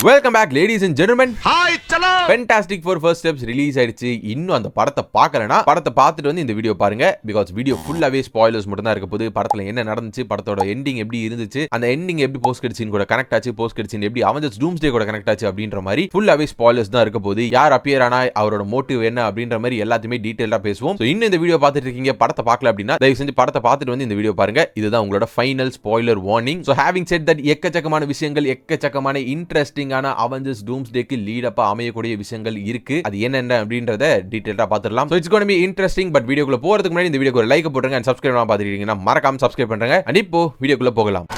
Welcome back ladies and gentlemen. Hi சலோ. Fantastic four first steps release ஆயிடுச்சு. இன்னும் அந்த படத்தை பார்க்கலனா படத்தை பார்த்துட்டு வந்து இந்த வீடியோ பாருங்க. பிகாஸ் வீடியோ ஃபுல்லாவே ஸ்பாயிலர்ஸ் மட்டும் தான் இருக்க போகுது. படத்துல என்ன நடந்துச்சு, படத்தோட எண்டிங் எப்படி இருந்துச்சு, அந்த எண்டிங் எப்படி போஸ்ட் கிரெடிட் சீன் கூட கனெக்ட் ஆச்சு, போஸ்ட் கிரெடிட் சீன் எப்படி அவெஞ்சர்ஸ் டூம்ஸ்டே கூட கனெக்ட் ஆச்சு அப்படின்ற மாதிரி ஃபுல்லாவே ஸ்பாயிலர்ஸ் தான் இருக்க போகுது. யார் அப்பியர் ஆனா, அவரோட மோட்டிவ் என்ன அப்படின்ற மாதிரி எல்லாத்தையுமே டீடைலா பேசுவோம். சோ இன்னும் இந்த வீடியோ பார்த்துட்டு இருக்கீங்க, படத்தை பார்க்கல அப்படின்னா தயவு செஞ்சு படத்தை பார்த்துட்டு வந்து இந்த வீடியோ பாருங்க. இதுதான் உங்களோட final spoiler warning. So having set that எக்கச்சக்கமான விஷயங்கள், எக்கச்சக்கமான இன்ட்ரெஸ்டிங்கான அவெஞ்சர்ஸ் டூம்ஸ்டேக்கு லீட் அப்பா அமையக்கூடிய விஷயங்கள் இருக்கு. அது என்னென்ன அப்படின்றத டீடைலா பார்த்துடலாம். So it's gonna be interesting. But வீடியோக்குள்ள போறதுக்கு முன்னாடி இந்த வீடியோக்கு ஒரு லைக் போட்டுருங்க. அண்ட் சப்ஸ்கிரைப் பண்ணாம பார்த்துட்டீங்கன்னா மறக்காம சப்ஸ்கிரைப் பண்றேங்க. அண்ட் இப்போ வீடியோக்குள்ள போகலாம்.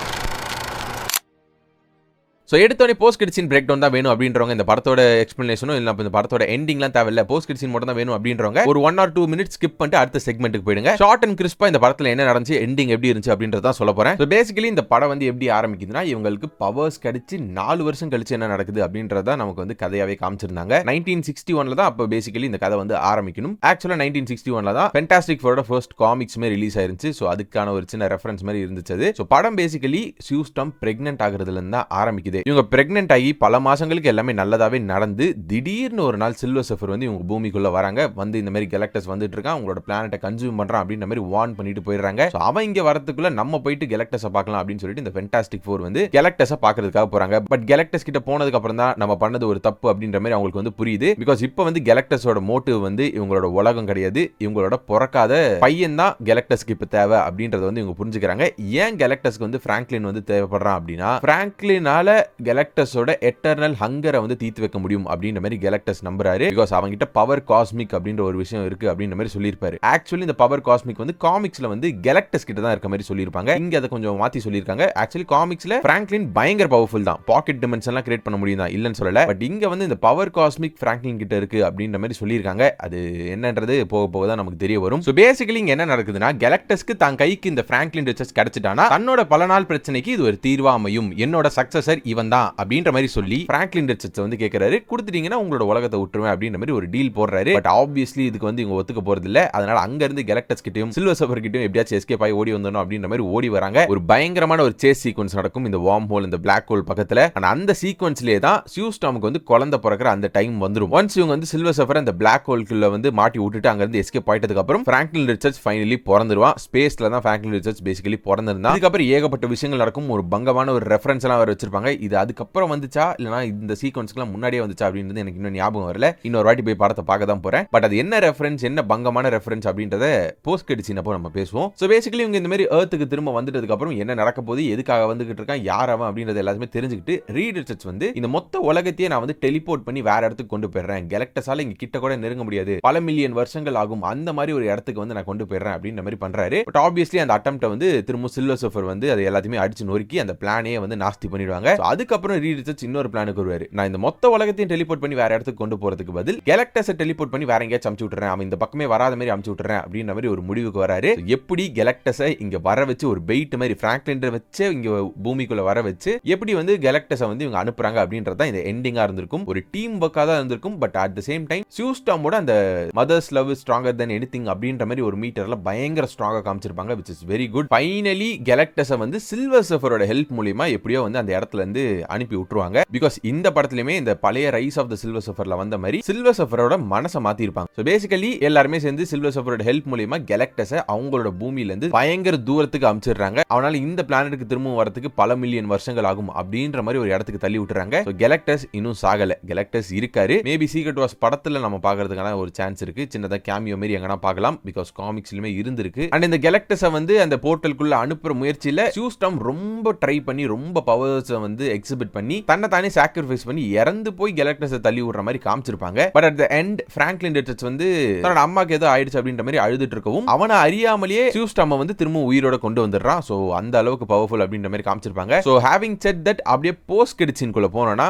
ஸோ எடுத்தோடனே post credit scene breakdown தான் வேணும் அப்படின்றவங்க, இந்த படத்தோட எக்ஸ்பிளனேஷனும் இல்லை இந்த படத்தோட எண்டிங்லாம் தேவையில்ல, போஸ்ட் கிரெடிட் சீன் மட்டும் தான் வேணும் அப்படின்றவங்க ஒரு 1 or 2 minutes ஸ்கிப் பண்ணிட்டு அடுத்த செக்மெண்ட்டுக்கு போயிடுங்க. ஷார்ட் அண்ட் கிறிஸ்பா இந்த படத்தில் என்ன நடந்துச்சு, எண்டிங் எப்படி இருந்துச்சு அப்படின்றத சொல்ல போறேன். ஸோ பேசிக்கலி இந்த படம் வந்து எப்படி ஆரம்பிக்குதுன்னா, இவங்களுக்கு பவர்ஸ் கிடைச்சி 4 வருஷம் கழிச்சு என்ன நடக்குது அப்படின்றத நமக்கு வந்து கதையாவே காமிச்சிருந்தாங்க. 1961 தான் அப்போ பேசிக்கலி இந்த கதை வந்து ஆரம்பிக்கணும். ஆக்சுவலா 1961 தான் ஃபேண்டாஸ்டிக் ஃபோரோட ஃபர்ஸ்ட் காமிக்ஸ்மே ரிலீஸ் ஆயிருந்துச்சு. ஸோ அதுக்கான ஒரு சின்ன ரெஃபரன்ஸ் மாதிரி இருந்துச்சு. ஸோ படம் பேசிக்கலி சூ ஸ்டார்ம் பிரெக்னென்ட் ஆகுறதுல இருந்து தான் ஆரம்பிக்குது. இவங்க பிரெக்னென்ட் பல மாசங்களுக்கு எல்லாமே நல்லதாவே நடந்து திடீர்னு ஒரு நாள் சில்வர் சர்ஃபர் வந்து இவங்க பூமிக்குள்ள வராங்க. வந்து இந்த மாதிரி கேலக்டஸ் வந்துட்டு இருக்கான், உங்களோட பிளானட்டை கன்சியூம் பண்றான் அப்படின்ற மாதிரி வார்ன் பண்ணிட்டு போயிடுறாங்க. அவன் இங்க வரதுக்குள்ள நம்ம போயிட்டு கேலக்டஸை பார்க்கலாம் அப்படின்னு சொல்லிட்டு இந்த ஃபேண்டாஸ்டிக் ஃபோர் வந்து கேலக்டஸை பார்க்கறதுக்காக போறாங்க. பட் கேலக்டஸ் கிட்ட போனதுக்கு அப்புறம் தான் நம்ம பண்ணது ஒரு தப்பு அப்படின்ற மாதிரி அவங்களுக்கு வந்து புரியுது. பிகாஸ் இப்போ வந்து கேலக்டஸோட மோட்டிவ் வந்து இவங்களோட உலகம் கிடையாது, இவங்களோட பிறக்காத பையன் தான் கேலக்டஸ்க்கு இப்ப தேவை அப்படின்றத வந்து இவங்க புரிஞ்சுக்கிறாங்க. ஏன் கேலக்டஸ்க்கு வந்து பிராங்க்லின் வந்து தேவைப்படுறான் அப்படின்னா, பிராங்க்லினால கேலக்டஸோட எட்டர்னல் ஹங்கரை வந்து தீர்த்து வைக்க முடியும் அப்படின்ற மாதிரி கேலக்டஸ் நம்புறாரு. பிகாஸ் அவங்க கிட்ட பவர் காஸ்மிக் அப்படின்ற ஒரு விஷயம் இருக்கு அப்படின்ற மாதிரி சொல்லியிருப்பாரு. ஆக்சுவலி இந்த பவர் காஸ்மிக் வந்து காமிக்ஸ்ல வந்து கேலக்டஸ் கிட்ட தான் இருக்க மாதிரி சொல்லியிருப்பாங்க. இங்க அதை கொஞ்சம் மாத்தி சொல்லியிருக்காங்க. ஆக்சுவலி காமிக்ஸ்ல பிராங்க்லின் பயங்கர பவர்ஃபுல் தான், பாக்கெட் டிமென்ஷன்லாம் கிரியேட் பண்ண முடியும் தான், இல்லன்னு சொல்லல. பட் இங்க வந்து இந்த பவர் காஸ்மிக் பிராங்க்லின் கிட்ட இருக்கு அப்படின்ற மாதிரி சொல்லியிருக்காங்க. அது என்னன்றது போக போக தான் நமக்கு தெரிய வரும். சோ பேசிக்கலி இங்க என்ன நடக்குதுன்னா, கேலக்டஸ்க்கு தான் கைக்கு இந்த பிராங்க்லின் ரிச்சர்ஸ் கிடைச்சிட்டானா தன்னோட பல நாள் பிரச்சனைக்கு இது ஒரு தீர்வா அமையும், என்னோட சக்சஸர் இவன் தான் அப்படின்ற மாதிரி சொல்லி பிராங்க்லின் ரிச்சர்ட்ஸ் வந்து கேக்குறாரு. கொடுத்துட்டீங்கன்னா உங்களோட உலகத்தை விட்டுருவேன் அப்படின்ற மாதிரி ஒரு டீல் போடுறாரு. பட் ஆப்வியஸ்லி இதுக்கு வந்து இவங்க ஒத்துக்க போறது இல்ல. அதனால அங்க இருந்து கேலக்டஸ் கிட்டயும் சில்வர் சர்ஃபர் கிட்டயும் எப்படியாச்சும் எஸ்கேப் ஆகி ஓடி வந்துடணும் அப்படின்ற மாதிரி ஓடி வராங்க. ஒரு பயங்கரமான ஒரு சேஸ் சீக்வன்ஸ் நடக்கும் இந்த வார்ம் ஹோல், இந்த பிளாக் ஹோல் பக்கத்துல. அந்த சீக்வன்ஸ்லயே தான் சூ ஸ்டார்முக்கு வந்து குழந்தை பிறக்கிற அந்த டைம் வந்துரும். ஒன்ஸ் இவங்க வந்து சில்வர் சர்ஃபர் அந்த பிளாக் ஹோல்குள்ள வந்து மாட்டி விட்டுட்டு அங்க இருந்து எஸ்கேப் ஆயிட்டதுக்கு அப்புறம் பிராங்க்லின் ரிச்சர்ட்ஸ் ஃபைனலி பிறந்துருவான். ஸ்பேஸ்ல தான் பிராங்க்லின் ரிச்சர்ட்ஸ் பேசிக்கலி பிறந்திருந்தான். அதுக்கப்புறம் ஏகப்பட்ட விஷயங்கள் நடக்கும். ஒரு பங்கமான ஒரு ரெஃபரன்ஸ் எல்லாம் வர வச்சிருப்பாங்க. இது அதுக்கப்புறம் வந்துச்சா இல்லனா இந்த சீக்வன்ஸ்க்குலாம் முன்னாடியே வந்துச்சா அப்படின்றது எனக்கு இன்னும் ஞாபகம் வரல. இன்னொரு வாட்டி போய் படத்தை பார்க்க தான் போறேன். பட் அது என்ன ரெஃபரன்ஸ், என்ன பங்கமான ரெஃபரன்ஸ் அப்படின்றத போஸ்ட் கிரெடிட் சீன் அப்போ நம்ம பேசுவோம். சோ பேசிக்கலி இவங்க இந்த மாதிரி எர்த்துக்கு திரும்ப வந்துட்டதுக்கு அப்புறம் என்ன நடக்க போகுது, எதுக்காக வந்துகிட்டு இருக்கான், யார் அவன் அப்படின்றது எல்லாமே தெரிஞ்சுக்கிட்டு ரீட் ரிச்சர்ட்ஸ் வந்து இந்த மொத்த உலகத்தையே நான் வந்து டெலிபோர்ட் பண்ணி வேற இடத்துக்கு கொண்டு போயிடுறேன், கேலக்டஸால இங்க கிட்ட கூட நெருங்க முடியாது, பல மில்லியன் வருஷங்கள் ஆகும், அந்த மாதிரி ஒரு இடத்துக்கு வந்து நான் கொண்டு போயிடுறேன் அப்படின்ற மாதிரி பண்றாரு. பட் ஆப்வியஸ்லி அந்த அட்டெம்ப்ட் வந்து திரும்ப சில்வர் சர்ஃபர் வந்து அது எல்லாத்தையுமே அடிச்சு நொறுக்கி அந்த பிளானே வந்து நாஸ்தி பண்ணிடுவாங்க. அதுக்கப்புறம் ரீட் ரிச்சர்ட்ஸ் இன்னொரு பிளானுக்கு வருவாரு. நான் இந்த மொத்த உலகத்தையும் டெலிபோர்ட் பண்ணி வேற இடத்துக்கு கொண்டு போறதுக்கு பதில் கேலக்டஸை டெலிபோர்ட் பண்ணி வேற எங்கேயாச்சும் அமுச்சு விட்டுறேன், அவன் இந்த பக்கமே வராத மாதிரி அமுச்சு விட்டுறேன் அப்படின்ற மாதிரி ஒரு முடிவுக்கு வராரு. எப்படி கேலக்டஸை இங்க வர வச்சு ஒரு பெயிட் மாதிரி பிராங்க்லின் வச்சு இங்க பூமிக்குள்ள வர வச்சு எப்படி வந்து கேலக்டஸை வந்து இவங்க அனுப்புறாங்க அப்படின்றத இந்த எண்டிங்கா இருந்திருக்கும். ஒரு டீம் ஒர்க்கா தான் இருந்திருக்கும். But at the same time Sue ஸ்டார்மோட அந்த mother's love is stronger than anything அப்படின்ற மாதிரி ஒரு மீட்டர்ல பயங்கர ஸ்ட்ராங்கா காமிச்சிருப்பாங்க, which is very good. Finally கேலக்டஸை வந்து சில்வர் சர்ஃபரோட ஹெல்ப் மூலமா எப்படியோ வந்து அந்த இடத்துல இருந்து அனுப்பி விட்டுருவாங்க. பிகாஸ் இந்த படத்துலயுமே இந்த பழைய ரைஸ் ஆஃப் தி சில்வர் சர்ஃபர்ல வந்த மாதிரி சில்வர் சர்ஃபரோட மனசை மாத்தி இருப்பாங்க. சோ பேசிக்கலி எல்லாருமே சேர்ந்து சில்வர் சர்ஃபரோட ஹெல்ப் மூலமா கேலக்டஸை அவங்களோட பூமியில இருந்து பயங்கர தூரத்துக்கு அனுப்பிச்சிடுறாங்க. அவனால இந்த பிளானட்டுக்கு திரும்பவும் வரதுக்கு பல மில்லியன் வருஷங்கள் ஆகும் அப்படின்ற மாதிரி ஒரு இடத்துக்கு தள்ளி விட்டுறாங்க. சோ கேலக்டஸ் இன்னும் சாகல, கேலக்டஸ் இருக்காரு. மேபி சீக்ரெட் வார்ஸ் படத்துல நம்ம பார்க்கிறதுக்கான ஒரு சான்ஸ் இருக்கு, சின்னதா கேமியோ மாதிரி எங்கனா பார்க்கலாம். பிகாஸ் காமிக்ஸ்லயுமே இருந்திருக்கு. அண்ட் இந்த கேலக்டஸை வந்து அந்த போர்ட்டலுக்குள்ள அனுப்புற முயற்சியில சூ ஸ்டார்ம் ரொம்ப ட்ரை பண்ணி ரொம்ப பவர்ஸ் வந்து எக்ஸிபிட் பண்ணி தன்னை தானே சாக்ரிஃபைஸ் பண்ணி இறந்து போய் கேலக்டஸை தள்ளி விடுற மாதிரி காமிச்சிருப்பாங்க. But at the end Franklin Richards வந்து தன்னோட அம்மாக்கு ஏதோ ஆயிடுச்சு அப்படின்ற மாதிரி அழுதுட்டு இருக்கவும் அவனை அறியாமலேயே சூ ஸ்டார்மை வந்து திரும்ப உயிரோட கொண்டு வந்துடுறான். சோ அந்த அளவுக்கு பவர்ஃபுல் அப்படின்ற மாதிரி காமிச்சிருப்பாங்க. சோ ஹேவிங் செட் தட் அப்படியே போஸ்ட் கிரெடிட் சீன்குள்ள போனோம்னா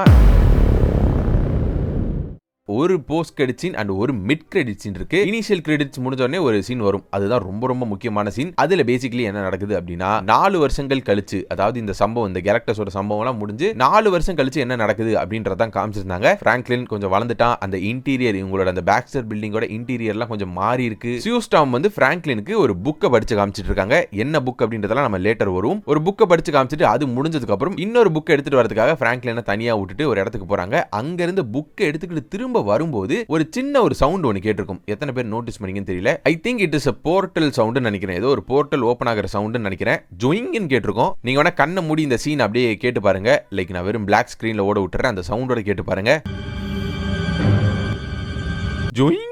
ஒரு போஸ்ட் கிரெடிட் சீன் அண்ட் ஒரு மிட் கிரெடிட் சீன் இருக்கு. இனிஷியல் கிரெடிட்ஸ் முடிஞ்ச உடனே ஒரு சீன் வரும். அதுதான் ரொம்ப ரொம்ப முக்கியமான சீன். அதுல பேசிக்கலி என்ன நடக்குது அப்படின்னா 4 வருஷங்கள் கழிச்சு, அதாவது இந்த சம்பவம் இந்த கேரக்டர்ஸோட சம்பவம் எல்லாம் முடிஞ்சு 4 வருஷம் கழிச்சு என்ன நடக்குது அப்படின்றதான் காமிச்சிருந்தாங்க. பிராங்க்லின் கொஞ்சம் வளர்ந்துட்டான். அந்த இன்டீரியர் இவங்களோட அந்த பேக்ஸ்டர் பில்டிங்கோட இன்டீரியர்லாம் கொஞ்சம் மாறி இருக்கு. சியூஸ்டாம் வந்து பிராங்க்லினுக்கு ஒரு புக்கை படிச்சு காமிச்சிட்டு இருக்காங்க. என்ன புக் அப்படின்றதெல்லாம் நம்ம லேட்டர் வரும். ஒரு புக்கை படிச்சு காமிச்சிட்டு அது முடிஞ்சதுக்கு அப்புறம் இன்னொரு புக்கை எடுத்துட்டு வரதுக்காக பிராங்க்லினை தனியா விட்டுட்டு ஒரு இடத்துக்கு போறாங்க. அங்க இருந்து புக்கை எடுத்துக்கிட்டு திரும்ப வரும்போது ஒரு சின்ன ஒரு சவுண்ட் ஒன்னு கேட்டிருக்கும். எத்தனை பேர் நோட்டீஸ் பண்ணீங்கன்னு தெரியல. I think it is a portal sound நினைக்கிறேன். ஏதோ ஒரு போர்ட்டல் ஓபன் ஆகிற சவுண்ட் நினைக்கிறேன். ஜோயிங்னு கேட்டிருக்கோம். நீங்க வேணா கண்ணை மூடி இந்த சீன் அப்படியே கேட்டு பாருங்க. லைக் நான் வெறும் பிளாக் ஸ்கிரீன்ல ஓட விட்டுறேன். அந்த சவுண்டோட கேட்டு பாருங்க. Joking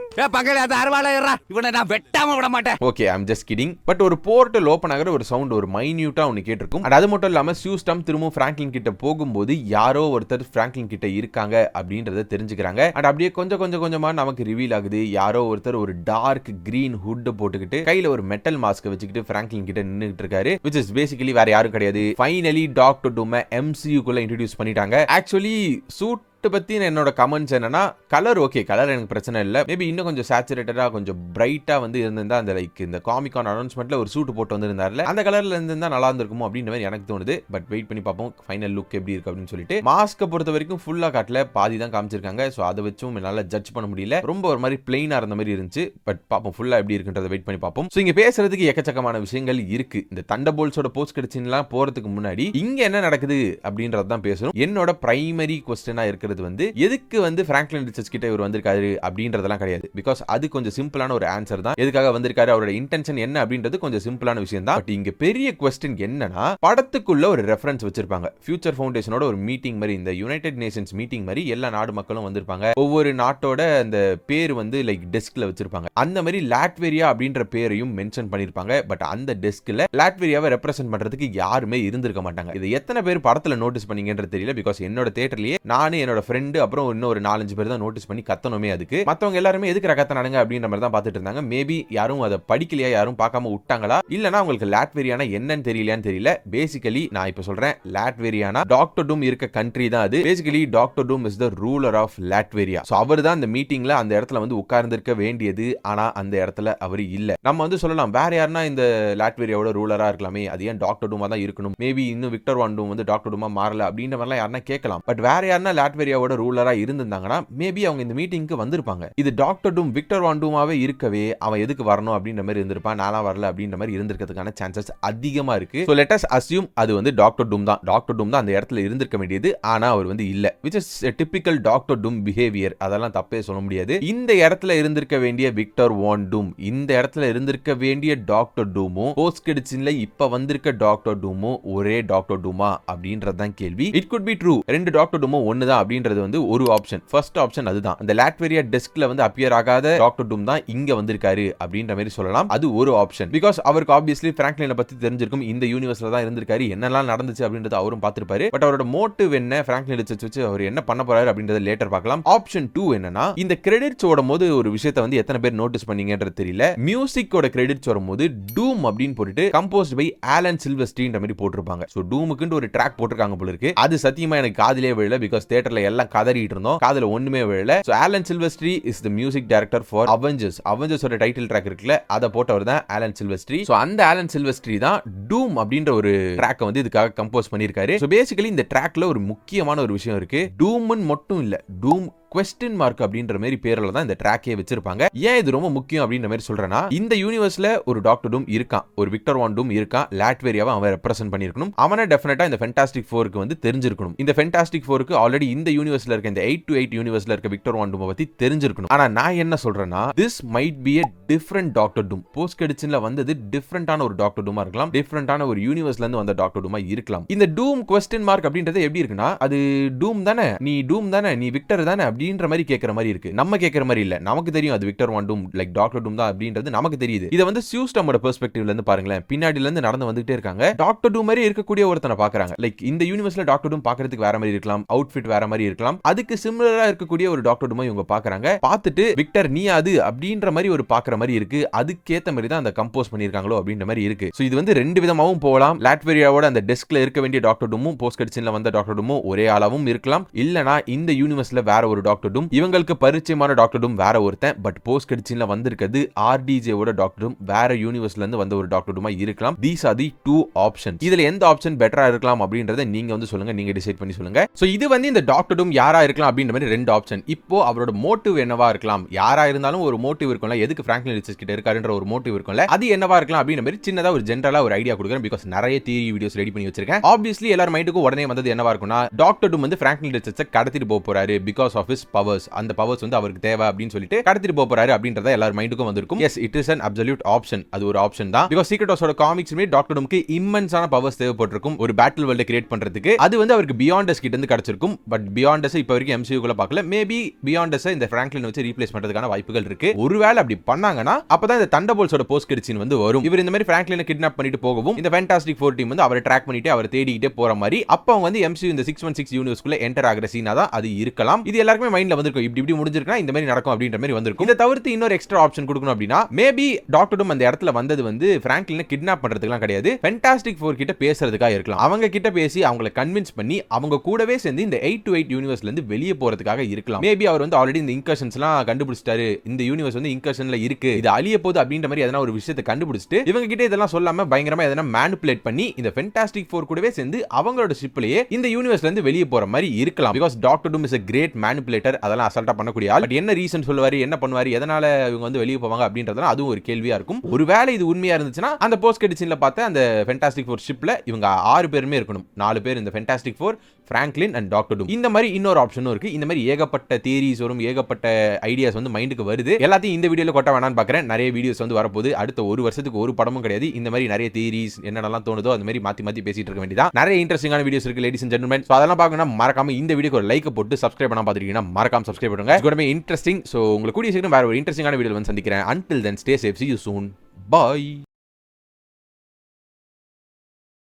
okay, I am just kidding. But ஒரு போர்ட்டல் ஓபன் ஆகிற ஒரு சவுண்ட் ஒரு மைன்யூட்டா ஒன்னு கேட்டிருக்கும். அது மட்டும் இல்லாம சியூஸ்டாம் திரும்ப பிராங்க்லின் கிட்ட போகும்போது யாரோ ஒருத்தர் பிராங்க்லின் கிட்ட இருக்காங்க அப்படின்றத தெரிஞ்சுக்கிறாங்க. அண்ட் அப்படியே கொஞ்சமா நமக்கு ரிவீல் ஆகுது. யாரோ ஒருத்தர் ஒரு டார்க் கிரீன் ஹுட் போட்டுக்கிட்டு கையில ஒரு மெட்டல் மாஸ்க் வச்சுக்கிட்டு பிராங்க்லின் கிட்ட நின்னுட்டு இருக்காரு. which is basically வேற யாரும் கிடையாது. ஃபைனலி டாக்டர் டூம் MCU குள்ள இன்ட்ரோடியூஸ் பண்ணிட்டாங்க. ஆக்சுவலி சூட் பத்தி என்னோட கமெண்ட்ஸ் என்னன்னா, கலர் ஓகே, கலர் எனக்கு பிரச்சனை இல்ல. மேபி இன்னும் கொஞ்சம் சேச்சுரேட்டடா கொஞ்சம் பிரைட்டா வந்து இருந்திருந்தா அந்த லைக் இந்த காமிகான் அனௌன்ஸ்மெண்ட்ல ஒரு சூட் போட்டு வந்திருந்தாருல, அந்த கலர்ல இருந்திருந்தா நல்லா இருந்திருக்குமோ அப்படின்னு மாதிரி எனக்கு தோணுது. பட் வெயிட் பண்ணி பார்ப்போம் ஃபைனல் லுக் எப்படி இருக்கு அப்படின்னு சொல்லிட்டு. மாஸ்கை பொறுத்த வரைக்கும் ஃபுல்லா காட்டல, பாதி தான் காமிச்சிருக்காங்க. ஸோ அதை வச்சும் என்னால ஜட்ஜ் பண்ண முடியல. ரொம்ப ஒரு மாதிரி பிளைனா இருந்த மாதிரி இருந்துச்சு. பட் பார்ப்போம் ஃபுல்லா எப்படி இருக்குன்றத வெயிட் பண்ணி பார்ப்போம். ஸோ இங்க பேசுறதுக்கு எக்கச்சக்கமான விஷயங்கள் இருக்கு. இந்த தண்டர்போல்ட்ஸோட போஸ்ட் கிரெடிட்ஸ்லாம் போறதுக்கு முன்னாடி இங்க என்ன நடக்குது அப்படின்றது தான் பேசணும். என்னோட பிரைமரி क्वेश्चनா இருக்கிறது வந்து எதுக்கு வந்து பிராங்க்லின் ரிச்சர்ட்ஸ் கிட்ட இவர் வந்திருக்காரு அப்படின்றதெல்லாம் கிடையாது. பிகாஸ் அது கொஞ்சம் சிம்பிளான ஒரு ஆன்சர் தான். எதுக்காக வந்திருக்காரு, அவரோட இன்டென்ஷன் என்ன அப்படின்றது கொஞ்சம் சிம்பிளான விஷயம் தான். பட் இங்க பெரிய क्वेश्चन என்னன்னா, படத்துக்குள்ள ஒரு ரெஃபரன்ஸ் வச்சிருப்பாங்க. ஃபியூச்சர் ஃபவுண்டேஷனோட ஒரு மீட்டிங் மாதிரி, இந்த யுனைடெட் நேஷன்ஸ் மீட்டிங் மாதிரி எல்லா நாடு மக்களும் வந்திருப்பாங்க. ஒவ்வொரு நாட்டோட அந்த பேர் வந்து லைக் டெஸ்க்ல வச்சிருப்பாங்க. அந்த மாதிரி லாட்வேரியா அப்படின்ற பேரையும் மென்ஷன் பண்ணிருப்பாங்க. பட் அந்த டெஸ்க்ல லாட்வேரியாவை ரெப்ரசென்ட் பண்றதுக்கு யாருமே இருந்திருக்க மாட்டாங்க. இது எத்தனை பேர் படத்துல நோட்டீஸ் பண்ணீங்கன்றது தெரியல. பிகாஸ் என்னோட தியேட்டர்லயே நானு என்னோட ஃப்ரெண்டு அப்புறம் இன்னும் ஒரு 4-5 பேர் தான் நோட்டீஸ் பண்ணி கத்தணுமே. அதுக்கு மத்தவங்க எல்லாரும் எதுக்கு கத்தனானுங்க அப்படின்ற மாதிரி தான் பார்த்துட்டு இருந்தாங்க. மேபி யாரும் அதை படிக்கலையா, யாரும் பார்க்காம விட்டாங்களா, இல்லனா உங்களுக்கு லாட்வேரியானா என்னன்னு தெரியலையான்னு தெரியல. பேசிக்கலி நான் இப்ப சொல்றேன், லாட்வேரியானா டாக்டர் டூம் இருக்க கண்ட்ரி தான் அது. Basically doctor Doom is the ruler of Latveria. So அவர் தான் இந்த மீட்டிங்ல அந்த இடத்துல வந்து உட்கார்ந்திருக்க வேண்டியது. ஆனா அந்த இடத்துல அவர் இல்ல. நம்ம வந்து சொல்லலாம் வேற யாருன்னா இந்த லாட்வேரியாவோட ரூலரா இருக்கலாமே, அது ஏன் டாக்டர் டூமா தான் இருக்கணும், மேபி இன்னும் விக்டர் வான் டூம் வந்து டாக்டர் டூமா மாறல அப்படின்ற மாதிரிலாம் யாருன்னா கேட்கலாம். பட் வேற யாருன்னா லாட்வேரியாவோட ரூலரா இருந்திருந்தாங்கன்னா மேபி அவங்க இந்த மீட்டிங்க்கு வந்திருப்பாங்க. இது டாக்டர் டூம் விக்டர் வான் டூமாவே இருக்கவே அவன் எதுக்கு வரணும் அப்படின்ற மாதிரி இருந்திருப்பான். நானா வரல அப்படின்ற மாதிரி இருந்திருக்கிறதுக்கான சான்சஸ் அதிகமா இருக்கு. சோ லெட் அஸ் அஸ்யூம் அது வந்து டாக்டர் டூம் தான். டாக்டர் டூம் தான் அந்த இடத்துல இருந்திருக்க வேண்டியது. ஆனா அவர் வந்து இல்ல. which is a typical Doctor Doom behaviour. அதெல்லாம் தப்பே சொல்ல முடியாது. இந்த இடத்துல இருந்திருக்க வேண்டிய விக்டர் வான் டூம், இந்த இடத்துல இருந்திருக்க வேண்டிய டாக்டர் டூமும் போஸ்ட் கிரெடிட்ஸ்ல இப்ப வந்திருக்க டாக்டர் டூமும் ஒரே டாக்டர் டூமா அப்படின்றதுதான் கேள்வி. It could be true. ரெண்டு டாக்டர் டூமும் ஒண்ணுதான் அப்படின்றது வந்து ஒரு ஆப்ஷன். ஃபர்ஸ்ட் ஆப்ஷன் அதுதான். அந்த லாட்வேரியா டெஸ்க்ல வந்து அப்பியர் ஆகாத டாக்டர் டூம் தான் இங்க வந்திருக்காரு அப்படின்ற மாதிரி சொல்லலாம். அது ஒரு ஆப்ஷன். பிகாஸ் அவருக்கு ஆப்வியஸ்லி பிராங்க்லினை பத்தி தெரிஞ்சிருக்கும். இந்த யூனிவர்ஸ்ல தான் இருந்திருக்காரு, என்னெல்லாம் நடந்துச்சு அப்படின்றது அவரும் பார்த்திருப்பாரு. பட் அவரோட மோட்டிவ் என்ன, பிராங்க்லின் ரிச்சர்ட்ஸ் வச்சு அவர் என்ன பண்ண போறாரு அப்படின்றத லேட்டர் பார்க்கலாம். ஆப்ஷன் 2 என்னன்னா, இந்த கிரெடிட்ஸ் ஓடும்போது ஒரு விஷயத்தை வந்து எத்தனை பேர் நோட்டீஸ் பண்ணீங்கன்றது தெரியல. மியூசிக்கோட கிரெடிட்ஸ் வரும்போது டூம் அப்படின்னு போட்டுட்டு கம்போஸ்ட் பை ஆலன் சில்வஸ்ட்ரின்ற மாதிரி போட்டிருப்பாங்க. சோ டூமுக்குன்னு ஒரு ட்ராக் போட்டிருக்காங்க போல இருக்கு. அது சத்தியமா எனக்கு காதிலே விழல. பிகாஸ் தியேட்டர்ல எல்லாம் கதறிட்டு இருந்தோம், காதுல ஒண்ணுமே விழல. So Alan Silvestri is the music director for Avengers. அவெஞ்சர்ஸோட டைட்டில் ட்ராக் இருக்குல்ல, அதை போட்டவர் தான் ஆலன் சில்வஸ்ட்ரி. சோ அந்த ஆலன் சில்வஸ்ட்ரி தான் டூம் அப்படின்ற ஒரு ட்ராக் வந்து இதுக்காக கம்போஸ் பண்ணிருக்காரு. சோ பேசிக்கலி இந்த ட்ராக்ல ஒரு முக்கியமான ஒரு விஷயம் இருக்கு. டூம்னு மட்டும் இல்ல, டூம் क्वेश्चन மார்க் அப்படின்ற மாதிரி பேர்ல தான் இந்த ட்ராக்கே வச்சிருப்பாங்க. ஏன் இது ரொம்ப முக்கியம் அப்படின்ற மாதிரி சொல்றேன்னா, இந்த யூனிவர்ஸ்ல ஒரு டாக்டர் டூம் இருக்கான், ஒரு விக்டர் வான் டூம் இருக்கான். லாட்வேரியாவை அவன் ரெப்ரசென்ட் பண்ணிருக்கணும். அவனை டெஃபினட்டா இந்த ஃபேண்டாஸ்டிக் 4க்கு வந்து தெரிஞ்சிருக்கணும். இந்த ஃபேண்டாஸ்டிக் 4க்கு ஆல்ரெடி இந்த யூனிவர்ஸ்ல இருக்க இந்த 8-8 யூனிவர்ஸ்ல இருக்க விக்டர் வான் டூமை பத்தி தெரிஞ்சிருக்கணும். ஆனா நான் என்ன சொல்றேன்னா, this might be a different doctor Doom. Post கிரெடிட்ஸ்ல வந்தது டிஃபரண்டான ஒரு டாக்டர் டூமா இருக்கலாம், டிஃபரண்டான ஒரு யூனிவர்ஸ்ல இருந்து வந்த டாக்டர் டூமா இருக்கலாம். இந்த டூம் क्वेश्चन மார்க் அப்படின்றது எப்படி இருக்குன்னா, அது டூம் தானே, நீ டூம் தானே, நீ விக்டர் தானே அப்படின்ற மாதிரி கேக்குற மாதிரி இருக்கு. நம்ம கேக்குற மாதிரி இல்ல. நமக்கு தெரியும் அது விக்டர் வான் டூம் லைக் டாக்டர் டூம் தான் அப்படின்றது நமக்கு தெரியுது. இத வந்து சியூஸ்டமோட பெர்ஸ்பெக்டிவ்ல இருந்து பாருங்களேன். பின்னாடில இருந்து நடந்து வந்துட்டே இருக்காங்க. டாக்டர் டூம் மாதிரி இருக்கக்கூடிய ஒருத்தனை பாக்குறாங்க. லைக் இந்த யூனிவர்ஸ்ல டாக்டர் டூம் பாக்குறதுக்கு வேற மாதிரி இருக்கலாம், அவுட்ஃபிட் வேற மாதிரி இருக்கலாம். அதுக்கு சிமிலரா இருக்கக்கூடிய ஒரு டாக்டர் டூமை இவங்க பாக்குறாங்க. பார்த்துட்டு விக்டர் நீ அது அப்படின்ற மாதிரி ஒரு பாக்குற மாதிரி இருக்கு. அதுக்கேத்த மாதிரி தான் அந்த கம்போஸ் பண்ணிருக்காங்களோ அப்படின்ற மாதிரி இருக்கு. சோ இது வந்து ரெண்டு விதமாவும் போகலாம். லாட்வேரியாவோட அந்த டெஸ்க்ல இருக்க வேண்டிய டாக்டர் டூமும் போஸ்ட் கிரெடிட்ஸ்ல வந்த டாக்டர் டூமும் ஒரே ஆளாவும் இருக்கலாம். இல்லனா இந்த யூனிவர்ஸ்ல வேற ஒரு டாக்டர் டூம், இவங்களுக்கு பரிச்சயமான டாக்டர் டூம் வேற ஒருத்தன். பட் போஸ்ட் கிரெடிட்ஸ்ல வந்திருக்கிறது ஆர்டிஜே ஓட டாக்டர் டூம், வேற யூனிவர்ஸ்ல இருந்து வந்த ஒரு டாக்டர் டூமா இருக்கலாம். These are the 2 options. இதுல எந்த ஆப்ஷன் பெட்டரா இருக்கலாம் அப்படின்றத நீங்க வந்து சொல்லுங்க, நீங்க டிசைட் பண்ணி சொல்லுங்க. சோ இது வந்து இந்த டாக்டர் டூம் யாரா இருக்கலாம் அப்படின்ற மாதிரி 2 ஆப்ஷன். இப்போ அவரோட மோட்டிவ் என்னவா இருக்கலாம்? யாரா இருந்தாலும் ஒரு மோட்டிவ் இருக்கும்ல, எதுக்கு பிராங்க்லின் ரிச்சர்ஸ் கிட்ட இருக்காருன்ற ஒரு மோட்டிவ் இருக்கும்ல, அது என்னவா இருக்கலாம் அப்படின்ற மாதிரி சின்னதா ஒரு ஜெனரலா ஒரு ஐடியா கொடுக்குறேன். பிகாஸ் நிறைய தியரி வீடியோஸ் ரெடி பண்ணி வச்சிருக்கேன். ஆப்வியஸ்லி எல்லார் மைண்டுக்கும் உடனே வந்தது என்னவா இருக்கும்னா, டாக்டர் டூம் வந்து பிராங்க்லின் ரிச்சர்ஸை கடத்திட்டு போக போறாரு பிகாஸ் ஆஃப் ஹிஸ் பவர்ஸ். அந்த பவர்ஸ் வந்து அவருக்கு தேவை அப்படின்னு சொல்லிட்டு கடத்திட்டு போக போறாரு அப்படின்றத எல்லார் மைண்டுக்கும் வந்திருக்கும். Yes, it is an absolute option. அது ஒரு ஆப்ஷன் தான். பிகாஸ் சீக்ரெட் வார்ஸோட காமிக்ஸ்மே டாக்டர் டூம்க்கு இம்மென்ஸான பவர்ஸ் தேவைப்பட்டிருக்கும் ஒரு பேட்டில் வேர்ல்ட் கிரியேட் பண்றதுக்கு. அது வந்து அவருக்கு பியாண்டஸ் கிட்ட இருந்து கிடைச்சிருக்கும். பட் பியாண்டஸ் இப்போ வரைக்கும் MCU குள்ள பார்க்கல. மேபி பியாண்டஸ் இந்த பிராங்க்லின் வச்சு ரீப்ளேஸ் பண்றதுக்கான வாய்ப்புகள் இருக்கு. ஒருவேளை அப்படி பண்ணாங்கன்னா அப்பதான் இந்த தண்டர்போல்ட்ஸோட போஸ்ட் கிரெடிட் சீன் வந்து வரும். இவர் இந்த மாதிரி பிராங்க்லினை கிட்னாப் பண்ணிட்டு போகவும் இந்த ஃபேண்டாஸ்டிக் ஃபோர் டீம் வந்து அவரை ட்ராக் பண்ணிட்டு அவரை தேடிக்கிட்டே போற மாதிரி அப்ப அவங்க வந்து MCU இந்த 616 யூனிவர்ஸ்க்குள்ள என்டர் ஆகிற சீனா தான் அது இருக்கலாம். இது எல்லாருக்குமே மைண்ட்ல வந்திருக்கும். இப்படி முடிஞ்சிருக்கா இந்த மாதிரி நடக்கும் அப்படின்ற மாதிரி வந்திருக்கும். இதை தவிர்த்து இன்னொரு எக்ஸ்ட்ரா ஆப்ஷன் கொடுக்கணும் அப்படின்னா, மேபி டாக்டர் டூம் அந்த இடத்துல வந்தது வந்து பிராங்க்லினை கிட்னாப் பண்றதுக்குலாம் கிடையாது, ஃபேண்டாஸ்டிக் ஃபோர் கிட்ட பேசுறதுக்காக இருக்கலாம். அவங்க கிட்ட பேசி அவங்களை கன்வின்ஸ் பண்ணி அவங்க கூடவே சேர்ந்து இந்த 828 யூனிவர்ஸ்ல இருந்து வெளியே போறதுக்காக இருக்கலாம். மேபி அவர் வந்து ஆல்ரெடி இந்த இன்கர்ஷன்ஸ்லாம் கண்டுபிடிச்சிட்டாரு, இந்த யூனிவர்ஸ் வந்து இன்கர்ஷன்ல இருக்கு, இது அழிய போகுது அப்படின்ற மாதிரி எதனா ஒரு விஷயத்தை கண்டுபிடிச்சிட்டு இவங்க கிட்ட இதெல்லாம் சொல்லாம பயங்கரமா எதனா மேனிபுலேட் பண்ணி இந்த ஃபேண்டாஸ்டிக் ஃபோர் கூடவே சேர்ந்து அவங்களோட ஷிப்லயே இந்த யூனிவர்ஸ்ல இருந்து வெளியே போற மாதிரி இருக்கலாம். Because Doctor Doom is a great manipulator. அதெல்லாம் அசால்ட்டா பண்ணக்கூடிய ஆள். பட் என்ன ரீசன் சொல்லுவாரு, என்ன பண்ணுவாரு, எதனால இவங்க வந்து வெளியே போவாங்க அப்படின்றதுலாம் அதுவும் ஒரு கேள்வியா இருக்கும். ஒருவேளை இது உண்மையா இருந்துச்சுன்னா அந்த போஸ்ட் கிரெடிட் சீன்ல பார்த்த அந்த ஃபேண்டாஸ்டிக் ஃபோர் ஷிப்ல இவங்க 6 பேருமே இருக்கணும். 4 பேர் இந்த fantastic four, Franklin and doctor Doom. இந்த மாதிரி இன்னொரு ஆப்ஷனும் இருக்கு. இந்த மாதிரி ஏகப்பட்ட தியரிஸ் வரும், ஏகப்பட்ட ஐடியாஸ் வந்து மைண்டுக்கு வருது. எல்லாத்தையும் இந்த வீடியோல கொட்ட வேணாம்னு பார்க்கறேன். நிறைய வீடியோஸ் வந்து வரப்போகுது. அடுத்த ஒரு வருஷத்துக்கு ஒரு படமும் கிடையாது. இந்த மாதிரி நிறைய தியரிஸ் என்னென்னலாம் தோணுதோ அந்த மாதிரி மாத்தி மாத்தி பேசிட்டு இருக்க வேண்டியதான். நிறைய இன்ட்ரெஸ்டிங்கான வீடியோஸ் இருக்கு லேடிஸ் அண்ட் ஜென்டில்மேன். சோ அதெல்லாம் பார்க்கணும்னா மறக்காம இந்த வீடியோக்கு ஒரு லைக் போட்டு சப்ஸ்கிரைப் பண்ணாம பார்த்துட்டீங்கன்னா மறக்காம சப்ஸ்கிரைப் பண்ணுங்க. It's gonna be interesting. So உங்களுக்கு கூடிய சீக்கிரம் வேற ஒரு இன்ட்ரெஸ்டிங்கான வீடியோல வந்து சந்திக்கிறேன். Until then, stay safe. See you soon. Bye.